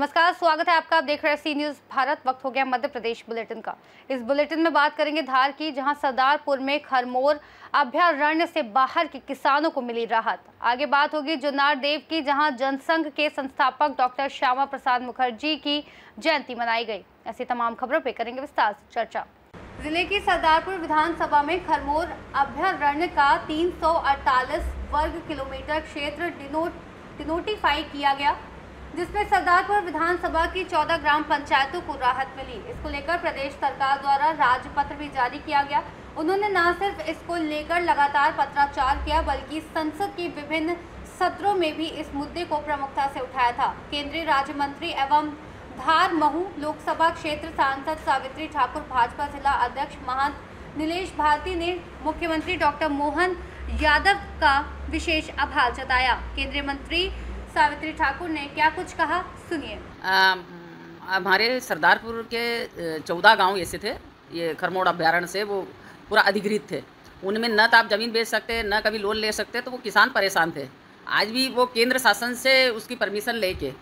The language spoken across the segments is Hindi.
नमस्कार, स्वागत है आपका। आप देख रहे हैं सी न्यूज़ भारत। वक्त हो गया मध्य प्रदेश बुलेटिन का। इस बुलेटिन में बात करेंगे धार की, जहां सरदारपुर में खरमोर अभयारण्य से बाहर के किसानों को मिली राहत। आगे बात होगी जुन्नार देव की, जहां जनसंघ के संस्थापक डॉक्टर श्यामा प्रसाद मुखर्जी की जयंती मनाई गई। ऐसी तमाम खबरों पर करेंगे विस्तार से चर्चा। जिले की सरदारपुर विधानसभा में खरमोर अभयारण्य का 348 वर्ग किलोमीटर क्षेत्र डिनोटिफाई किया गया, जिसमें सरदारपुर विधानसभा की 14 ग्राम पंचायतों को राहत मिली। इसको लेकर प्रदेश सरकार द्वारा राजपत्र भी जारी किया गया। उन्होंने न सिर्फ इसको लेकर लगातार पत्राचार किया, बल्कि संसद की विभिन्न सत्रों में भी इस मुद्दे को प्रमुखता से उठाया था। केंद्रीय राज्य मंत्री एवं धार महू लोकसभा क्षेत्र सांसद सावित्री ठाकुर, भाजपा जिला अध्यक्ष महंत नीलेश भारती ने मुख्यमंत्री डॉक्टर मोहन यादव का विशेष आभार जताया। केंद्रीय मंत्री सावित्री ठाकुर ने क्या कुछ कहा, सुनिए। हमारे सरदारपुर के 14 गांव ऐसे थे, ये खरमोर अभयारण्य से वो पूरा अधिकृत थे। उनमें न तो आप ज़मीन बेच सकते, न कभी लोन ले सकते, तो वो किसान परेशान थे। आज भी वो केंद्र शासन से उसकी परमिशन लेके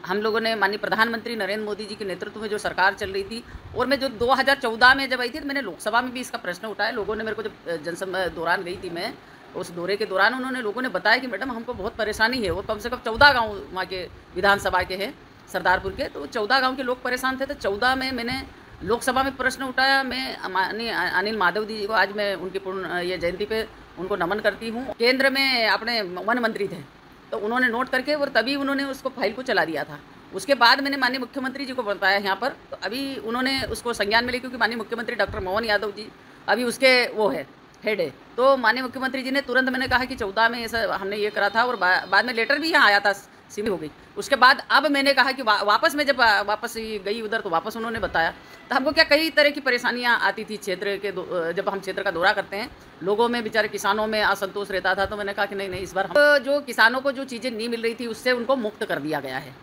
हम लोगों ने माननीय प्रधानमंत्री नरेंद्र मोदी जी के नेतृत्व में जो सरकार चल रही थी, और मैं जो 2014 में जब आई थी तो मैंने लोकसभा में भी इसका प्रश्न उठाया। लोगों ने मेरे को, जब जनसभा दौरान गई थी मैं, उस दौरे के दौरान उन्होंने लोगों ने बताया कि मैडम हमको बहुत परेशानी है। और कम से कम 14 गांव वहाँ के विधानसभा के हैं सरदारपुर के, तो 14 गांव के लोग परेशान थे। तो 14 में मैंने लोकसभा में प्रश्न उठाया। मैं माननीय अनिल माधव जी को आज मैं उनकी पूर्ण ये जयंती पे उनको नमन करती हूँ। केंद्र में अपने वन मंत्री थे, तो उन्होंने नोट करके और तभी उन्होंने उसको फाइल को चला दिया था। उसके बाद मैंने माननीय मुख्यमंत्री जी को बताया यहाँ पर, तो अभी उन्होंने उसको संज्ञान में लिया, क्योंकि माननीय मुख्यमंत्री डॉक्टर मोहन यादव जी अभी उसके वो है हेड है। तो माननीय मुख्यमंत्री जी ने तुरंत, मैंने कहा कि 14 में ऐसा हमने ये करा था, और बाद में लेटर भी यहाँ आया था, सीमित हो गई। उसके बाद अब मैंने कहा कि वापस में जब वापस गई उधर, तो वापस उन्होंने बताया। तो हमको क्या कई तरह की परेशानियाँ आती थी क्षेत्र के, जब हम क्षेत्र का दौरा करते हैं, लोगों में, बेचारे किसानों में असंतोष रहता था। तो मैंने कहा कि नहीं, इस बार जो किसानों को जो चीज़ें नहीं मिल रही थी, उससे उनको मुक्त कर दिया गया है।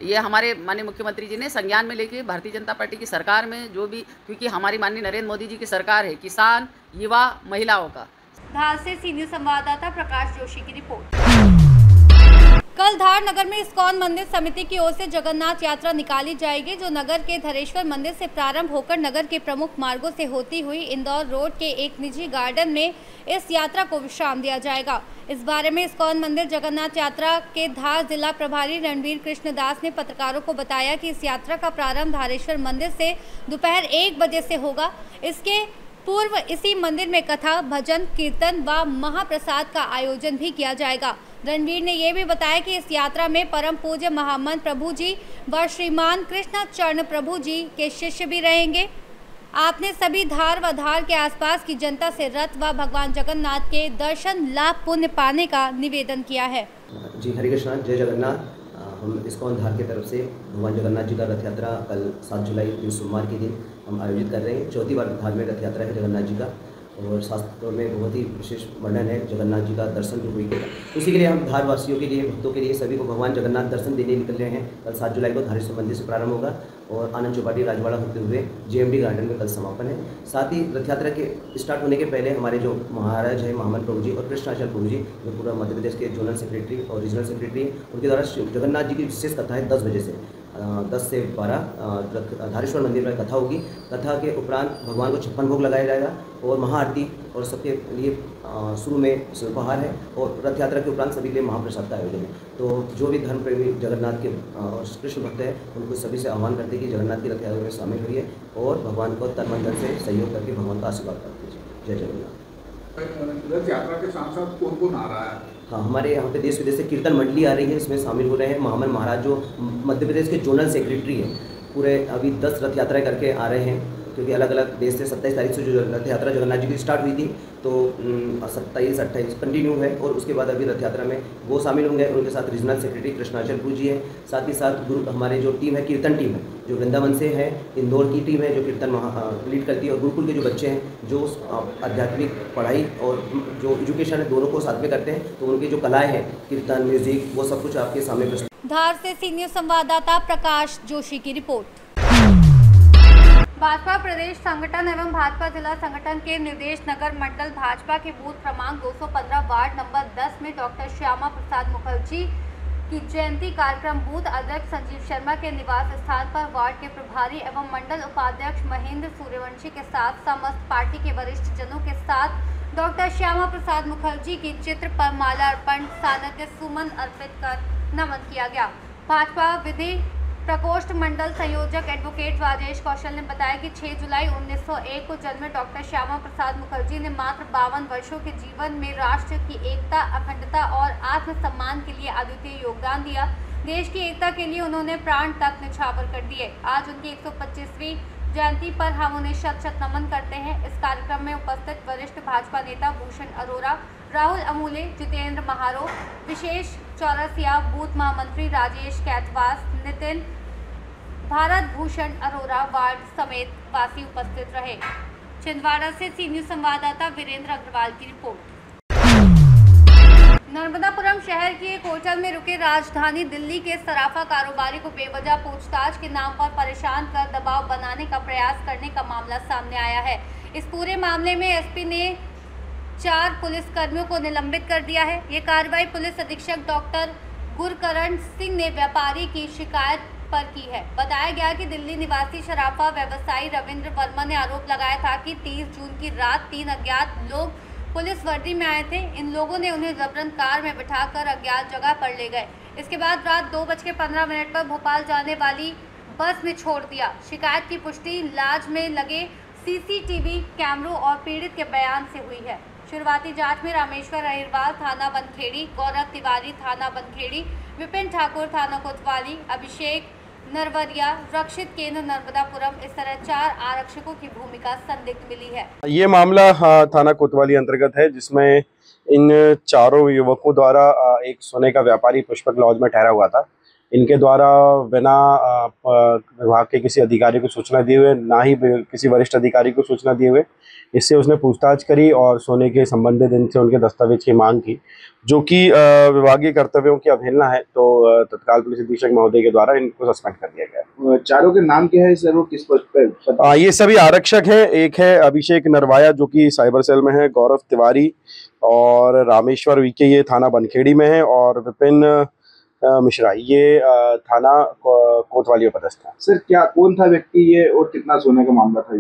ये हमारे माननीय मुख्यमंत्री जी ने संज्ञान में लेके भारतीय जनता पार्टी की सरकार में जो भी, क्योंकि हमारी माननीय नरेंद्र मोदी जी की सरकार है किसान, युवा, महिलाओं का। धार से सी न्यूज़ संवाददाता प्रकाश जोशी की रिपोर्ट। कल धार नगर में इस्कॉन मंदिर समिति की ओर से जगन्नाथ यात्रा निकाली जाएगी, जो नगर के धरेश्वर मंदिर से प्रारंभ होकर नगर के प्रमुख मार्गों से होती हुई इंदौर रोड के एक निजी गार्डन में इस यात्रा को विश्राम दिया जाएगा। इस बारे में इस्कॉन मंदिर जगन्नाथ यात्रा के धार जिला प्रभारी रणवीर कृष्ण दास ने पत्रकारों को बताया कि इस यात्रा का प्रारंभ धारेश्वर मंदिर से दोपहर 1 बजे से होगा। इसके पूर्व इसी मंदिर में कथा, भजन, कीर्तन व महाप्रसाद का आयोजन भी किया जाएगा। रणवीर ने यह भी बताया कि इस यात्रा में परम पूज्य महामंत प्रभु जी व श्रीमान कृष्ण चरण प्रभु जी के शिष्य भी रहेंगे। आपने सभी धार व धार के आसपास की जनता से रथ व भगवान जगन्नाथ के दर्शन लाभ पुण्य पाने का निवेदन किया है। जी, हरे कृष्णा, जय जगन्नाथ। हम इस्कॉन धार की तरफ से भगवान जगन्नाथ जी का रथ यात्रा कल 7 जुलाई दिन सोमवार के दिन हम आयोजित कर रहे हैं। चौथी बार धार में रथ यात्रा है जगन्नाथ जी का, और शास्त्रों में बहुत ही विशेष वर्णन है जगन्नाथ जी का दर्शन जो हुई है। उसी के लिए हम धार वासियों के लिए, भक्तों के लिए, सभी को भगवान जगन्नाथ दर्शन देने निकल रहे हैं। कल 7 जुलाई को धारेश्वर मंदिर से प्रारंभ होगा और आनंद चौपाटी राजवाड़ा होते हुए जेएमडी गार्डन में कल समापन है। साथ ही रथ यात्रा के स्टार्ट होने के पहले हमारे जो महाराज है महामंत प्रभु जी और कृष्णाचार्य प्रभु जी, जो पूरा मध्य प्रदेश के जोनल सेक्रेटरी और रीजनल सेक्रेटरी, उनके द्वारा जगन्नाथ जी की विशेष कथा है 10 बजे से 10 से 12 धारेश्वर मंदिर में कथा होगी। कथा के उपरांत भगवान को 56 भोग लगाया जाएगा और महाआरती, और सबके लिए शुरू में उपहार है, और रथ यात्रा के उपरांत सभी के लिए महाप्रसाद का आयोजन है। तो जो भी धर्म प्रेमी जगन्नाथ के कृष्ण भक्त हैं, उनको सभी से आह्वान करते हैं कि जगन्नाथ की रथ यात्रा में शामिल हुई और भगवान को तन मन धन से सहयोग करके भगवान का आशीर्वाद प्राप्त कीजिए। जय जगन्नाथ। रथ यात्रा के साथ साथ कौन कौन आ रहा है? हाँ, हमारे यहाँ पे देश विदेश से कीर्तन मंडली आ रही है, इसमें शामिल हो रहे हैं महामंत महाराज जो मध्य प्रदेश के जोनल सेक्रेटरी हैं। पूरे अभी 10 रथ यात्राएं करके आ रहे हैं, क्योंकि अलग अलग देश से 27 तारीख से जो रथ यात्रा जगन्नाथ जी की स्टार्ट हुई थी, तो 27-28 कंटिन्यू है। और उसके बाद अभी रथ यात्रा में वो शामिल होंगे, और उनके साथ रीजनल सेक्रेटरी कृष्णाचार्य प्रभु जी है। साथ ही साथ ग्रुप हमारे जो टीम है, कीर्तन टीम है, जो वृंदावन से है, इंदौर की टीम है जो कीर्तन लीड करती है, और गुरुकुल के जो बच्चे हैं जो आध्यात्मिक पढ़ाई और जो एजुकेशन है दोनों को साथ में करते हैं, तो उनकी जो कलाएँ हैं, कीर्तन, म्यूजिक, वो सब कुछ आपके सामने प्रस्तुत। धार से सी न्यूज़ संवाददाता प्रकाश जोशी की रिपोर्ट। भाजपा प्रदेश संगठन एवं भाजपा जिला संगठन के निर्देश नगर मंडल भाजपा के बूथ क्रमांक 215 वार्ड नंबर 10 में डॉक्टर श्यामा प्रसाद मुखर्जी की जयंती कार्यक्रम बूथ अध्यक्ष संजीव शर्मा के निवास स्थान पर वार्ड के प्रभारी एवं मंडल उपाध्यक्ष महेंद्र सूर्यवंशी के साथ समस्त पार्टी के वरिष्ठ जनों के साथ डॉक्टर श्यामा प्रसाद मुखर्जी की चित्र पर माल्यार्पण सानिध्य सुमन अर्पित कर नमन किया गया। भाजपा विधि प्रकोष्ठ मंडल संयोजक एडवोकेट राजेश कौशल ने बताया कि 6 जुलाई 1901 को जन्मे डॉक्टर श्यामा प्रसाद मुखर्जी ने मात्र 52 वर्षों के जीवन में राष्ट्र की एकता, अखंडता और आत्मसम्मान के लिए अद्वितीय योगदान दिया। देश की एकता के लिए उन्होंने प्राण तक न्यौछावर कर दिए। आज उनकी 125वीं जयंती पर हम उन्हें शत शत नमन करते हैं। इस कार्यक्रम में उपस्थित वरिष्ठ भाजपा नेता भूषण अरोरा, राहुल अमूले, जितेंद्र महारो, विशेष चौरसिया, बूथ महामंत्री राजेश कैथवास, नितिन, भारत भूषण अरोरा वार्ड समेत वासी उपस्थित रहे। छिंदवाड़ा से सी न्यूज संवाददाता वीरेंद्र अग्रवाल की रिपोर्ट। नर्मदापुरम शहर की एक होटल में रुके राजधानी दिल्ली के सराफा कारोबारी को बेवजह पूछताछ के नाम पर परेशान कर दबाव बनाने का प्रयास करने का मामला सामने आया है। इस पूरे मामले में एसपी ने 4 पुलिसकर्मियों को निलंबित कर दिया है। ये कार्रवाई पुलिस अधीक्षक डॉक्टर गुरकरण सिंह ने व्यापारी की शिकायत पर की है। बताया गया कि दिल्ली निवासी शराफा व्यवसायी रविंद्र वर्मा ने आरोप लगाया था कि 30 जून की रात 3 अज्ञात लोग पुलिस वर्दी में आए थे। इन लोगों ने उन्हें जबरन कार में बिठाकर अज्ञात जगह पर ले गए। इसके बाद रात 2:15 पर भोपाल जाने वाली बस में छोड़ दिया। शिकायत की पुष्टि लाज में लगे सीसीटीवी कैमरों और पीड़ित के बयान से हुई है। शुरुआती जांच में रामेश्वर अहिरवाल थाना बनखेड़ी, गौरव तिवारी थाना बनखेड़ी, विपिन ठाकुर थाना कोतवाली, अभिषेक नरवरिया, रक्षित केंद्र नर्मदापुरम, इस तरह 4 आरक्षकों की भूमिका संदिग्ध मिली है। ये मामला थाना कोतवाली अंतर्गत है, जिसमें इन चारों युवकों द्वारा एक सोने का व्यापारी पुष्पक लॉज में ठहरा हुआ था। इनके द्वारा बिना विभाग के किसी अधिकारी को सूचना दिए हुए, ना ही किसी वरिष्ठ अधिकारी को सूचना दिए हुए, इससे उसने पूछताछ करी और सोने के संबंधित इनसे उनके दस्तावेज की मांग की, जो कि विभागीय कर्तव्यों की अवहेलना है। तो तत्काल पुलिस अधीक्षक महोदय के द्वारा इनको सस्पेंड कर दिया गया। चारों के नाम क्या है सर, वो किस पोस्ट पे? ये सभी आरक्षक हैं। एक है अभिषेक नरवाया जो कि साइबर सेल में है, गौरव तिवारी और रामेश्वर वीके ये थाना बनखेड़ी में है, और विपिन मिश्रा ये थाना कोतवाली में पदस्थ है। सर क्या कौन था व्यक्ति ये और कितना सोने का मामला था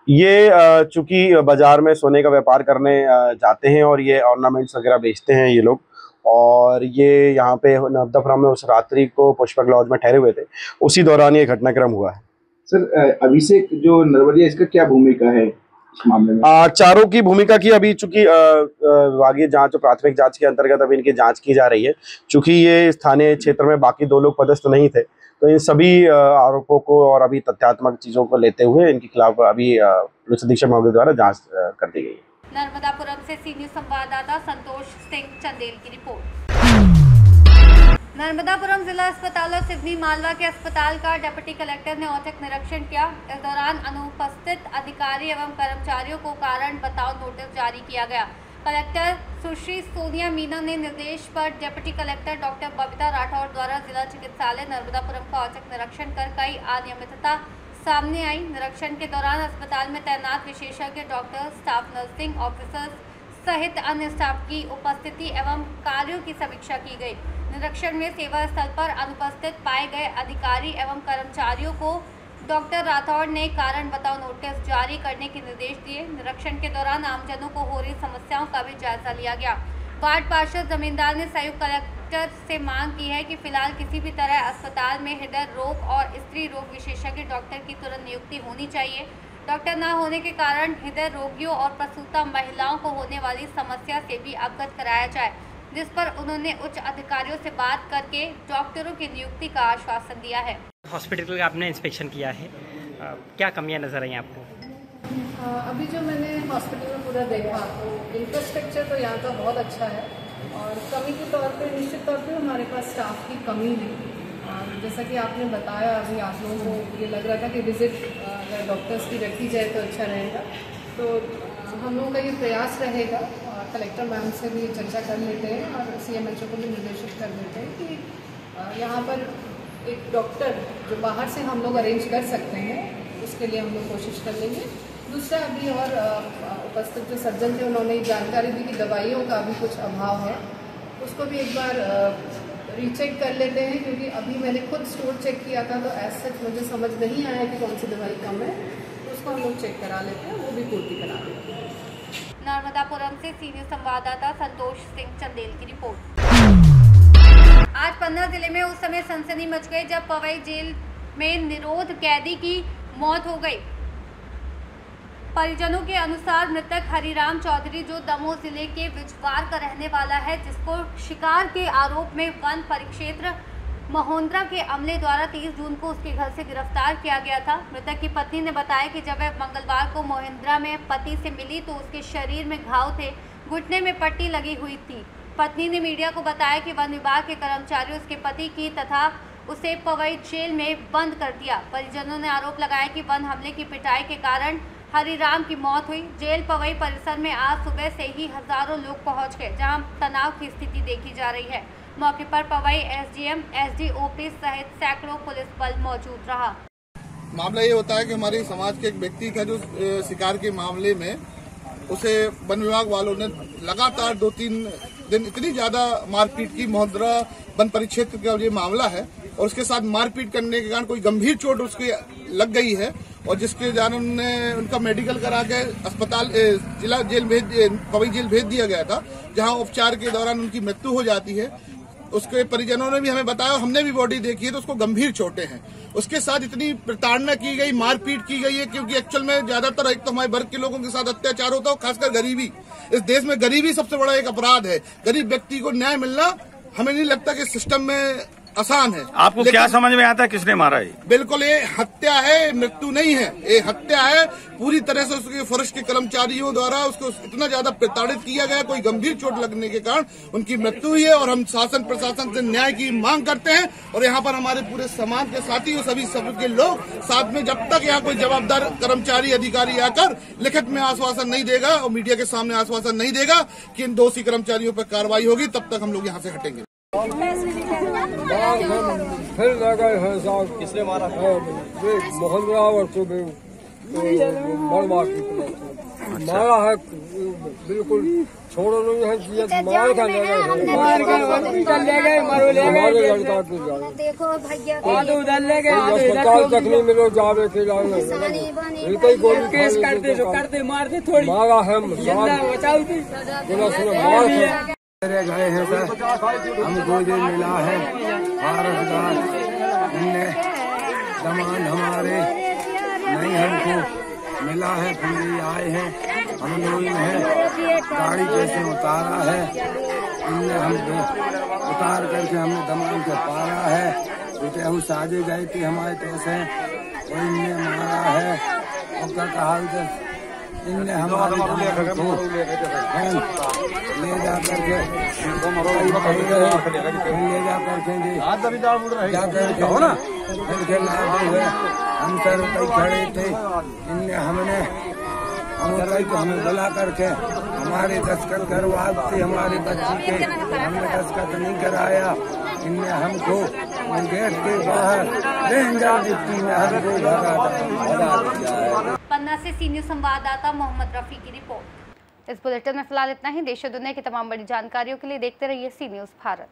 ये चूंकि बाजार में सोने का व्यापार करने जाते हैं और ये ऑर्नामेंट्स वगैरह बेचते हैं ये लोग, और ये यहाँ पे नर्मदापुरम में उस रात्रि को पुष्पक लॉज में ठहरे हुए थे। उसी दौरान ये घटनाक्रम हुआ है। सर अभिषेक जो नरवरिया, इसका क्या भूमिका है इस मामले में? चारों की भूमिका की अभी चूंकि विभागीय जांच और प्राथमिक जांच के अंतर्गत अभी इनकी जांच की जा रही है। चूंकि ये स्थानीय क्षेत्र में बाकी 2 लोग पदस्थ नहीं थे, तो इन सभी आरोपों को और अभी तथ्यात्मक चीजों को लेते हुए इनके खिलाफ अभी पुलिस अधीक्षक महोदय द्वारा जांच कर दी गई है। नर्मदापुरम से सी न्यूज संवाददाता संतोष सिंह चंदेल की रिपोर्ट। नर्मदापुरम जिला अस्पताल और सिवनी मालवा के अस्पताल का डिप्टी कलेक्टर ने औचक निरीक्षण किया। इस दौरान अनुपस्थित अधिकारी एवं कर्मचारियों को कारण बताओ नोटिस जारी किया गया। कलेक्टर सुश्री सोनिया मीना ने निर्देश पर deputy collector doctor Babita Rathore द्वारा जिला चिकित्सालय नर्मदापुरम का औचक निरीक्षण कर कई अनियमितता सामने आई। निरीक्षण के दौरान अस्पताल में तैनात विशेषज्ञ डॉक्टर, स्टाफ नर्सिंग ऑफिसर्स सहित अन्य स्टाफ की उपस्थिति एवं कार्यों की समीक्षा की गई। निरीक्षण में सेवा स्थल पर अनुपस्थित पाए गए अधिकारी एवं कर्मचारियों को डॉक्टर राठौड़ ने कारण बताओ नोटिस जारी करने के निर्देश दिए। निरीक्षण के दौरान आमजनों को हो रही समस्याओं का भी जायजा लिया गया। वार्ड पार्षद जमींदार ने संयुक्त कलेक्टर से मांग की है कि फिलहाल किसी भी तरह अस्पताल में हृदय रोग और स्त्री रोग विशेषज्ञ डॉक्टर की तुरंत नियुक्ति होनी चाहिए। डॉक्टर न होने के कारण हृदय रोगियों और प्रसूता महिलाओं को होने वाली समस्या से भी अवगत कराया जाए, जिस पर उन्होंने उच्च अधिकारियों से बात करके डॉक्टरों की नियुक्ति का आश्वासन दिया है। हॉस्पिटल का आपने इंस्पेक्शन किया है, क्या कमियां नजर आई आपको? अभी जो मैंने हॉस्पिटल में पूरा देखा तो इंफ्रास्ट्रक्चर तो यहाँ का बहुत अच्छा है, और कमी के तौर पे निश्चित तौर पे हमारे पास स्टाफ की कमी है। जैसा कि आपने बताया, अभी आप लोगों को ये लग रहा था कि विजिट अगर डॉक्टर्स की रखी जाए तो अच्छा रहेगा, तो हम लोगों का ये प्रयास रहेगा। कलेक्टर मैम से भी चर्चा कर लेते हैं और CMHO को भी निर्देशित कर देते हैं कि यहाँ पर एक डॉक्टर जो बाहर से हम लोग अरेंज कर सकते हैं, उसके लिए हम लोग कोशिश कर लेंगे। दूसरा, अभी और उपस्थित जो सर्जन थे उन्होंने जानकारी दी कि दवाइयों का भी कुछ अभाव है, उसको भी एक बार रीचेक कर लेते हैं, क्योंकि अभी मैंने खुद स्टोर चेक किया था तो ऐसा सच मुझे समझ नहीं आया कि कौन सी दवाई कम है, तो उसको हम लोग चेक करा लेते हैं, वो भी पूर्ति करा देते हैं। नर्मदापुरम से सीनियर संवाददाता संतोष सिंह चंदेल की रिपोर्ट। आज पन्ना जिले में उस समय सनसनी मच गई जब पवई जेल में निरोध कैदी की मौत हो गई। परिजनों के अनुसार मृतक हरिराम चौधरी, जो दमोह जिले के बिजवार का रहने वाला है, जिसको शिकार के आरोप में वन परिक्षेत्र महोंद्रा के अमले द्वारा 30 जून को उसके घर से गिरफ्तार किया गया था। मृतक की पत्नी ने बताया कि जब वह मंगलवार को महोंद्रा में पति से मिली तो उसके शरीर में घाव थे, घुटने में पट्टी लगी हुई थी। पत्नी ने मीडिया को बताया कि वन विभाग के कर्मचारियों उसके पति की तथा उसे पवई जेल में बंद कर दिया। परिजनों ने आरोप लगाया कि वन हमले की पिटाई के कारण हरिराम की मौत हुई। जेल पवई परिसर में आज सुबह से ही हजारों लोग पहुंच गए, जहां तनाव की स्थिति देखी जा रही है। मौके पर पवई एसडीएम, एसडीओपी सहित सैकड़ों पुलिस बल मौजूद रहा। मामला ये होता है कि हमारे समाज के एक व्यक्ति का जो शिकार के मामले में उसे वन विभाग वालों ने लगातार 2-3 दिन इतनी ज्यादा मारपीट की। महोंद्रा वन परिक्षेत्र का ये मामला है और उसके साथ मारपीट करने के कारण कोई गंभीर चोट उसके लग गई है और जिसके कारण उनका मेडिकल करा के अस्पताल जिला जेल पवई जेल भेज दिया गया था, जहां उपचार के दौरान उनकी मृत्यु हो जाती है। उसके परिजनों ने भी हमें बताया, हमने भी बॉडी देखी है तो उसको गंभीर चोटें हैं। उसके साथ इतनी प्रताड़ना की गई, मारपीट की गई है, क्योंकि एक्चुअल में ज्यादातर एक तो हमारे वर्ग के लोगों के साथ अत्याचार होता है, खासकर गरीबी। इस देश में गरीबी सबसे बड़ा एक अपराध है। गरीब व्यक्ति को न्याय मिलना हमें नहीं लगता कि सिस्टम में आसान है। आपको क्या समझ में आता है किसने मारा है? बिल्कुल ये हत्या है, मृत्यु नहीं है, ये हत्या है। पूरी तरह से उसके फॉरेस्ट के कर्मचारियों द्वारा उसको इतना ज्यादा प्रताड़ित किया गया, कोई गंभीर चोट लगने के कारण उनकी मृत्यु हुई है। और हम शासन प्रशासन से न्याय की मांग करते हैं और यहाँ पर हमारे पूरे समाज के साथी और सभी के लोग साथ में, जब तक यहाँ कोई जवाबदार कर्मचारी अधिकारी आकर लिखित में आश्वासन नहीं देगा और मीडिया के सामने आश्वासन नहीं देगा कि इन दोषी कर्मचारियों पर कार्रवाई होगी, तब तक हम लोग यहाँ से हटेंगे। फिर लगा है साहब, किसने मारा है? मोहनरा और तो मारा है, बिल्कुल छोड़ो नहीं है, मार का ले गए, हमारे लड़का को देखो भैया उधर ले गए, अस्पताल तक नहीं मिलो जावे के लाए गोली केस करते मारते थोड़ी मारा है, मार गए हैं सर। हमको जो मिला है भारतगार, इनने सामान हमारे नहीं हमको मिला है, पुलिस आए हैं, हम लोग हैं गाड़ी कैसे उतारा है, इनने हमको उतार करके हमने दमान को पारा है। क्योंकि हम साजे गए थे हमारे कैसे, और इनने मारा है। और क्या कहा इनने हमारे को ले जा करके ले जा करके हो ना, हम सर खड़े थे, इनने हमने हमें बुला करके हमारे दस्तखत करवा थे, हमारे बच्ची के हमने दस्तखत नहीं कराया। इनने हमको गेट के बाहर रेंजर डिप्टी में हमको भगा दिया है। पन्ना से सीनियर संवाददाता मोहम्मद रफी की रिपोर्ट। इस बुलेटिन में फिलहाल इतना ही। देश और दुनिया की तमाम बड़ी जानकारियों के लिए देखते रहिए सी न्यूज़ भारत।